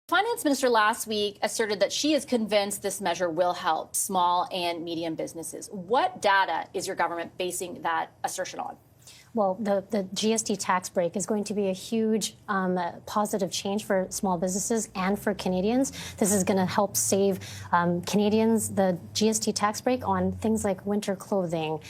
Finance minister last week asserted that she is convinced this measure will help small and medium businesses. What data is your government basing that assertion on? Well, the GST tax break is going to be a huge positive change for small businesses and for Canadians. This is going to help save Canadians the GST tax break on things like winter clothing,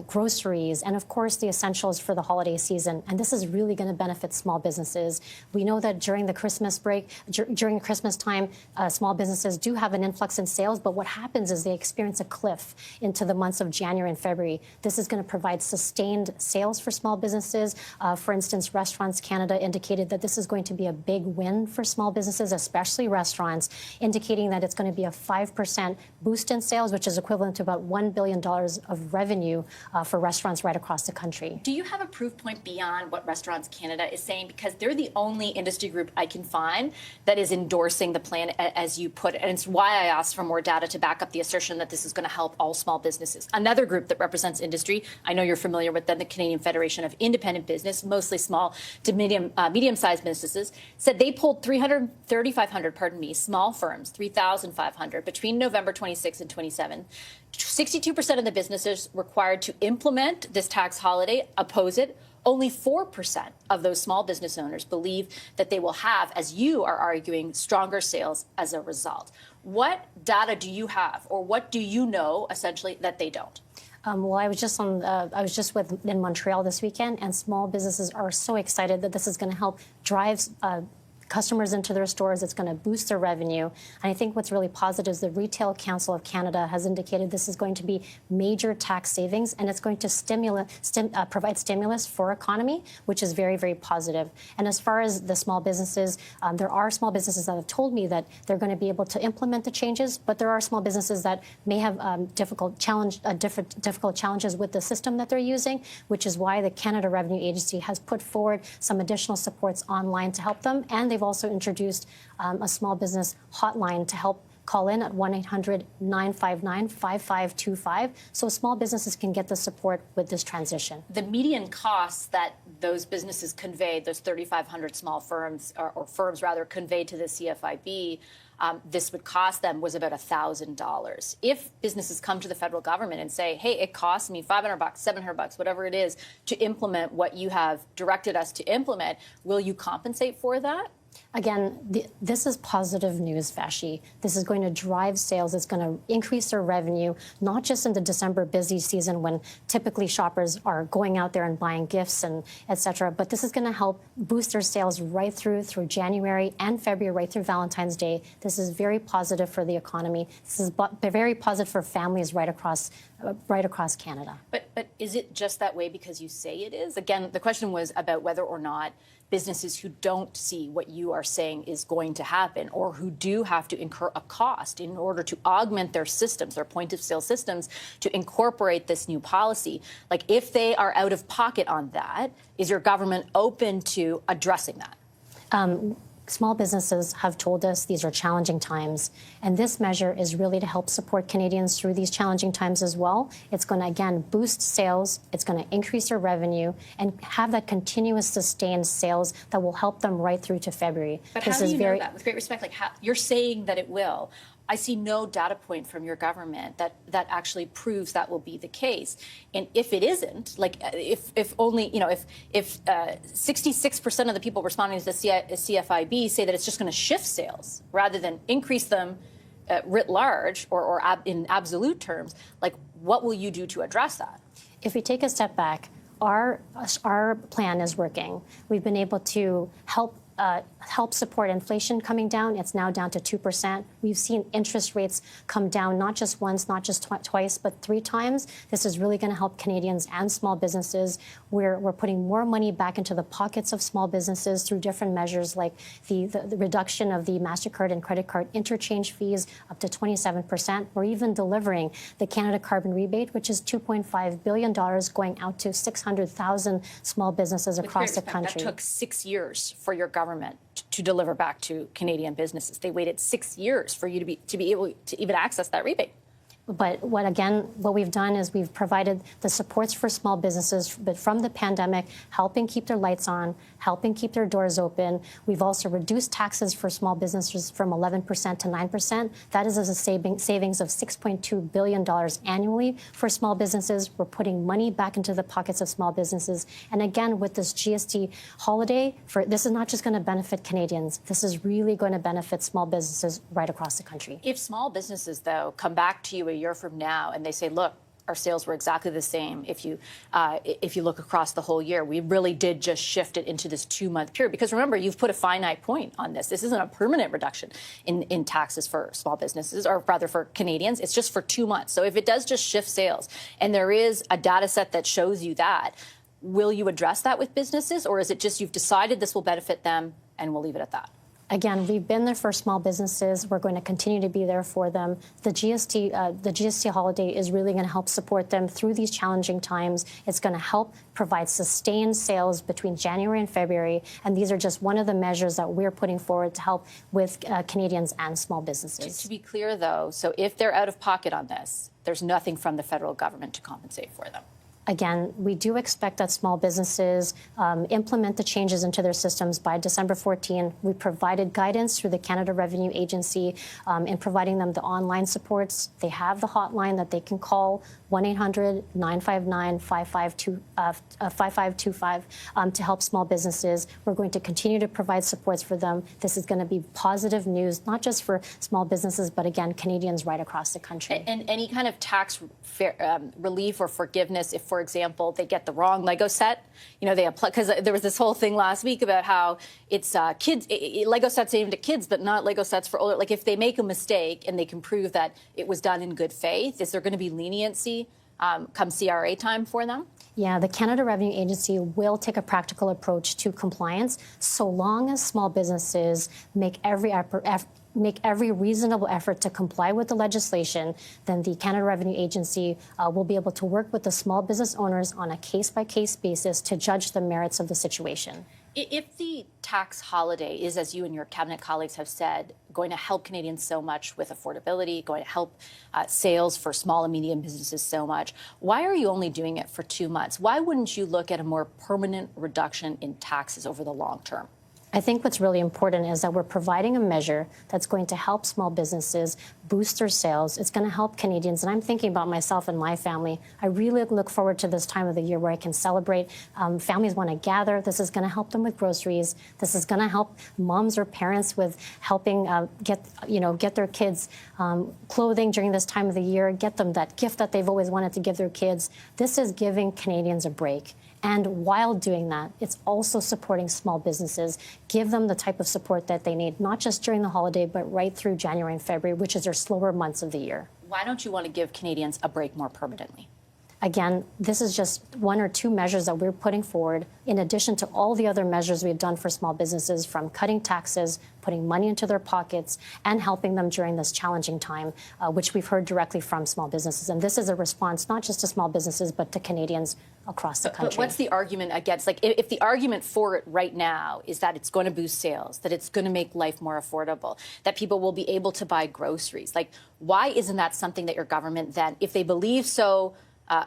groceries, and of course the essentials for the holiday season. And this is really going to benefit small businesses. We know that during the Christmas break, during Christmas time, small businesses do have an influx in sales, but what happens is they experience a cliff into the months of January and February. This is going to provide sustained sales for small businesses. For instance, Restaurants Canada indicated that this is going to be a big win for small businesses, especially restaurants, indicating that it's going to be a 5% boost in sales, which is equivalent to about $1 billion of revenue for restaurants right across the country. Do you have a proof point beyond what Restaurants Canada is saying? Because they're the only industry group I can find that is endorsing the plan as you put it. And it's why I asked for more data to back up the assertion that this is going to help all small businesses. Another group that represents industry, I know you're familiar with them, the Canadian Federation of Independent Business, mostly small to medium-sized businesses, said they pulled 3,500, small firms, 3,500 between November 26 and 27. 62% of the businesses required to implement this tax holiday oppose it. Only 4% of those small business owners believe that they will have, as you are arguing, stronger sales as a result. What data do you have, or what do you know, essentially, that they don't? Well, I was just in Montreal this weekend, and small businesses are so excited that this is going to help drive customers into their stores. It's going to boost their revenue. And I think what's really positive is the Retail Council of Canada has indicated this is going to be major tax savings, and it's going to provide stimulus for economy, which is very, very positive. And as far as the small businesses, there are small businesses that have told me that they're going to be able to implement the changes, but there are small businesses that may have difficult challenges with the system that they're using, which is why the Canada Revenue Agency has put forward some additional supports online to help them. And they've also introduced a small business hotline to help call in at 1-800-959-5525 so small businesses can get the support with this transition. The median costs that those businesses conveyed, those 3,500 small firms, or firms rather, conveyed to the CFIB, this would cost them was about $1,000. If businesses come to the federal government and say, hey, it costs me $500, $700, whatever it is, to implement what you have directed us to implement, will you compensate for that? Again, this is positive news, Vashi. This is going to drive sales. It's going to increase their revenue, not just in the December busy season when typically shoppers are going out there and buying gifts and et cetera, but this is going to help boost their sales right through January and February, right through Valentine's Day. This is very positive for the economy. This is very positive for families right across Canada. But is it just that way because you say it is? Again, the question was about whether or not businesses who don't see what you are saying is going to happen, or who do have to incur a cost in order to augment their systems, their point-of-sale systems, to incorporate this new policy. Like, if they are out of pocket on that, is your government open to addressing that? Small businesses have told us these are challenging times, and this measure is really to help support Canadians through these challenging times as well. It's going to, again, boost sales, it's going to increase their revenue, and have that continuous sustained sales that will help them right through to February. But how do you know that? With great respect, like, how, you're saying that it will. I see no data point from your government that actually proves that will be the case. And if it isn't, like, if only, if 66% of the people responding to the CFIB say that it's just going to shift sales rather than increase them writ large or in absolute terms, like, what will you do to address that? If we take a step back, our plan is working. We've been able to help support inflation coming down. It's now down to 2%. We've seen interest rates come down not just once, not just twice, but 3 times. This is really going to help Canadians and small businesses. We're putting more money back into the pockets of small businesses through different measures like the reduction of the MasterCard and credit card interchange fees up to 27%. We're even delivering the Canada Carbon Rebate, which is $2.5 billion going out to 600,000 small businesses across the country. That took 6 years for your government to deliver back to Canadian businesses. They waited 6 years for you to be able to even access that rebate. But what we've done is we've provided the supports for small businesses, but from the pandemic, helping keep their lights on, helping keep their doors open. We've also reduced taxes for small businesses from 11% to 9%. That is a savings of $6.2 billion annually for small businesses. We're putting money back into the pockets of small businesses. And again, with this GST holiday, this is not just going to benefit Canadians. This is really going to benefit small businesses right across the country. If small businesses, though, come back to you a year from now and they say, look, our sales were exactly the same if you look across the whole year. We really did just shift it into this 2-month period. Because remember, you've put a finite point on this. This isn't a permanent reduction in taxes for small businesses, or rather for Canadians. It's just for 2 months. So if it does just shift sales, and there is a data set that shows you that, will you address that with businesses? Or is it just you've decided this will benefit them and we'll leave it at that? Again, we've been there for small businesses. We're going to continue to be there for them. The GST holiday is really going to help support them through these challenging times. It's going to help provide sustained sales between January and February. And these are just one of the measures that we're putting forward to help with Canadians and small businesses. To be clear, though, so if they're out of pocket on this, there's nothing from the federal government to compensate for them. Again, we do expect that small businesses implement the changes into their systems by December 14. We provided guidance through the Canada Revenue Agency in providing them the online supports. They have the hotline that they can call, 1-800-959-5525, to help small businesses. We're going to continue to provide supports for them. This is going to be positive news, not just for small businesses, but again, Canadians right across the country. And any kind of tax relief or forgiveness if, for example, they get the wrong Lego set, they apply, because there was this whole thing last week about how it's kids, Lego sets aimed at kids, but not Lego sets for older. Like if they make a mistake and they can prove that it was done in good faith, is there going to be leniency come CRA time for them? Yeah, the Canada Revenue Agency will take a practical approach to compliance so long as small businesses make every reasonable effort to comply with the legislation. Then the Canada Revenue Agency will be able to work with the small business owners on a case-by-case basis to judge the merits of the situation. If the tax holiday is, as you and your cabinet colleagues have said, going to help Canadians so much with affordability, going to help sales for small and medium businesses so much, why are you only doing it for 2 months? Why wouldn't you look at a more permanent reduction in taxes over the long term? I think what's really important is that we're providing a measure that's going to help small businesses boost their sales. It's going to help Canadians. And I'm thinking about myself and my family. I really look forward to this time of the year where I can celebrate. Families want to gather. This is going to help them with groceries. This is going to help moms or parents with helping get their kids clothing during this time of the year, get them that gift that they've always wanted to give their kids. This is giving Canadians a break. And while doing that, it's also supporting small businesses, give them the type of support that they need, not just during the holiday, but right through January and February, which is their slower months of the year. Why don't you want to give Canadians a break more permanently? Again, this is just 1 or 2 measures that we're putting forward, in addition to all the other measures we've done for small businesses, from cutting taxes, putting money into their pockets, and helping them during this challenging time, which we've heard directly from small businesses. And this is a response not just to small businesses, but to Canadians across the country. But what's the argument against? Like, if the argument for it right now is that it's going to boost sales, that it's going to make life more affordable, that people will be able to buy groceries, like, why isn't that something that your government then, if they believe so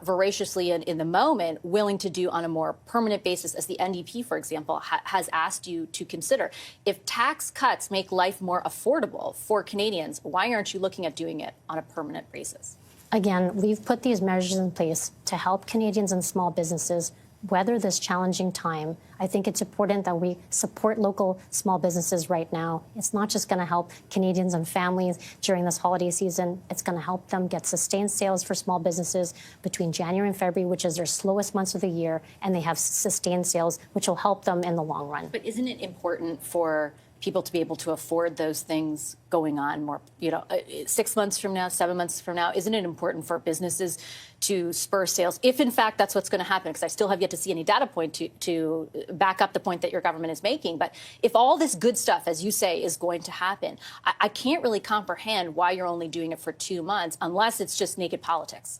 voraciously in the moment, willing to do on a more permanent basis, as the NDP, for example, has asked you to consider? If tax cuts make life more affordable for Canadians, why aren't you looking at doing it on a permanent basis? Again, we've put these measures in place to help Canadians and small businesses weather this challenging time. I think it's important that we support local small businesses right now. It's not just going to help Canadians and families during this holiday season. It's going to help them get sustained sales for small businesses between January and February, which is their slowest months of the year, and they have sustained sales, which will help them in the long run. But isn't it important for people to be able to afford those things going on more, 6 months from now, 7 months from now? Isn't it important for businesses to spur sales, if in fact that's what's going to happen? Because I still have yet to see any data point to back up the point that your government is making. But if all this good stuff, as you say, is going to happen, I can't really comprehend why you're only doing it for 2 months, unless it's just naked politics.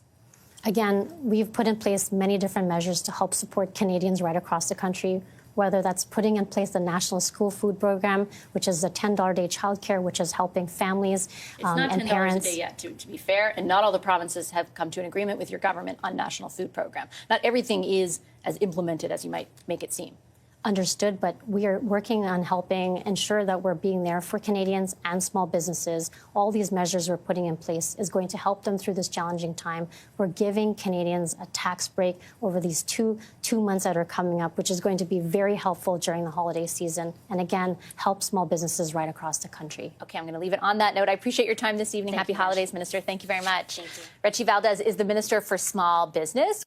Again, we've put in place many different measures to help support Canadians right across the country. whether that's putting in place the National School Food Program, which is a $10 a day childcare, which is helping families and parents. It's not $10 a day yet, to be fair, and not all the provinces have come to an agreement with your government on National Food Program. Not everything is as implemented as you might make it seem. Understood, but we are working on helping ensure that we're being there for Canadians and small businesses. All these measures we're putting in place is going to help them through this challenging time. We're giving Canadians a tax break over these two months that are coming up, which is going to be very helpful during the holiday season, and again, help small businesses right across the country. Okay, I'm going to leave it on that note. I appreciate your time this evening. Happy holidays, Minister. Thank you very much. Thank you. Rechie Valdez is the Minister for Small Business.